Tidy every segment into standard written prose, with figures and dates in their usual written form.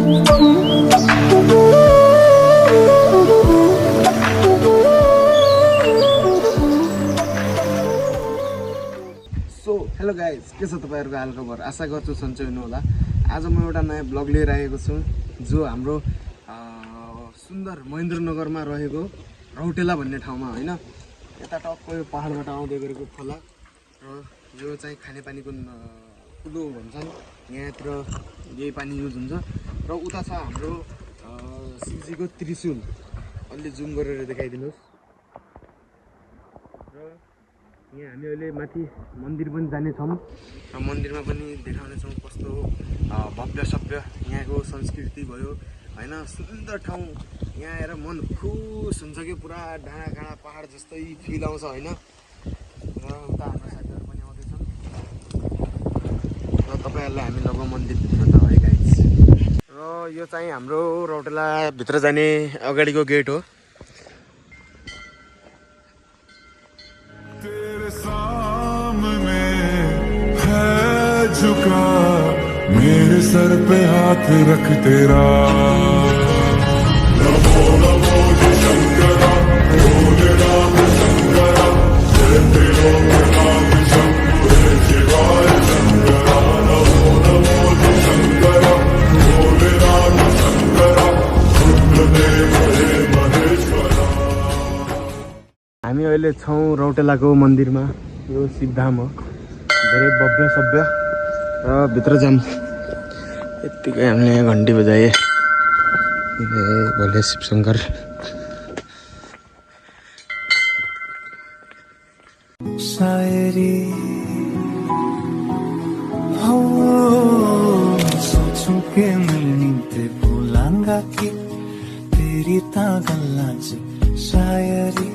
Hello guys, के छ तपाईहरुको हालखबर? आशा गर्छु सन्चै हुनु होला। आज म एउटा नयाँ ब्लग लिएर आएको छु जो हाम्रो सुन्दर महेन्द्रनगरमा रहेको रौटेला भन्ने ठाउँमा हैन। यता टक्क यो पहाडबाट आउँदै गरेको खोला र यो चाहिँ खानेपानीको कुलो भन्छन्। यहाँतिर यही पानी युज हुन्छ र उता छ हाम्रो शिवजीको त्रिशूल। अलि जुम गरेर देखाइदिनुस्। र यहाँ हामी अहिले माथि मन्दिर पनि जानेछौँ र मन्दिरमा पनि देखाउनेछौँ कस्तो भव्य सभ्य यहाँको संस्कृति भयो हैन। सुन्दर ठाउँ, यहाँ आएर मन खुस हुन्छ कि पुरा डाँडा काँडा पहाड जस्तै फिल आउँछ हैन। र उता हाम्रो साथीहरू पनि आउँदैछन् र तपाईहरुलाई हामी लगौँ मन्दिरभित्र त है गाइस। र यो चाहिँ हाम्रो रौटेला भित्र जाने अगाडिको गेट हो। झुका मेरे सर पे हाथ रख तेरा नमो नमो शंकरा भोले राम शंकरा जय त्रिलोकनाथ शंभो शिवाय शंकरा नमो नमो शंकरा भोले राम शंकरा रुद्रदेव हे महेश्वरा। हामी अहिले छौँ रौटेलाको मन्दिरमा। यो सिद्धधाम हो, धेरै भव्य सभ्य र भित्र जाम। यतिकै हामीले यहाँ घन्टी बजाए भोले शिवशङ्कर। शायरी हो सोचूं के मिलनी ते भूलांगा कि तेरी गल्ला च शायरी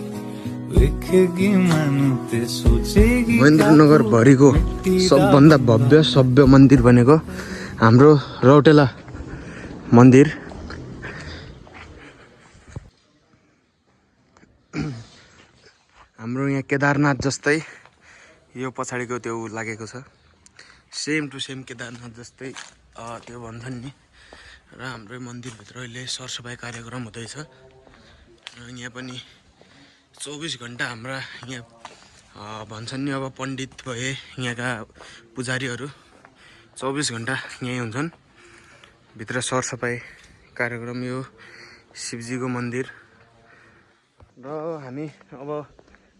महेन्द्रनगर भरिको सबभन्दा भव्य सभ्य मन्दिर भनेको हाम्रो रौटेला मन्दिर। हाम्रो यहाँ केदारनाथ जस्तै यो पछाडिको त्यो लागेको छ, सेम टु सेम केदारनाथ जस्तै त्यो भन्छन् नि। र हाम्रो मन्दिरभित्र अहिले सरसफाइ कार्यक्रम हुँदैछ र यहाँ पनि 24 घण्टा हाम्रा यहाँ भन्छन् नि, अब पण्डित भए यहाँका पुजारीहरू 24 घण्टा यहीँ हुन्छन्। भित्र सरसफाइ कार्यक्रम यो शिवजीको मन्दिर। र हामी अब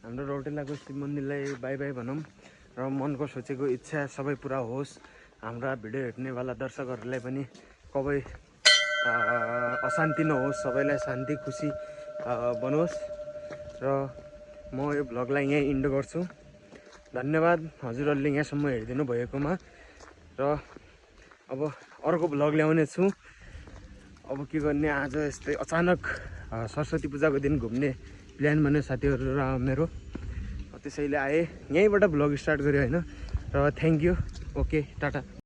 हाम्रो रौटेलाको शिव मन्दिरलाई बाई बाई भनौँ र मनको सोचेको इच्छा सबै पुरा होस्। हाम्रा भिडियो हेर्नेवाला दर्शकहरूलाई पनि कबै अशान्ति नहोस्, सबैलाई शान्ति खुसी बनोस्। र म यो भ्लगलाई यहीँ इन्ड गर्छु। धन्यवाद हजुरहरूले यहाँसम्म हेरिदिनु भएकोमा। र अब अर्को भ्लग ल्याउने छु। अब के गर्ने, आज यस्तै अचानक सरस्वती पूजाको दिन घुम्ने प्लान भन्यो साथीहरू र मेरो, त्यसैले आएँ। यहीँबाट भ्लग स्टार्ट गरेँ होइन। र थ्याङ्क यू, ओके, टाटा।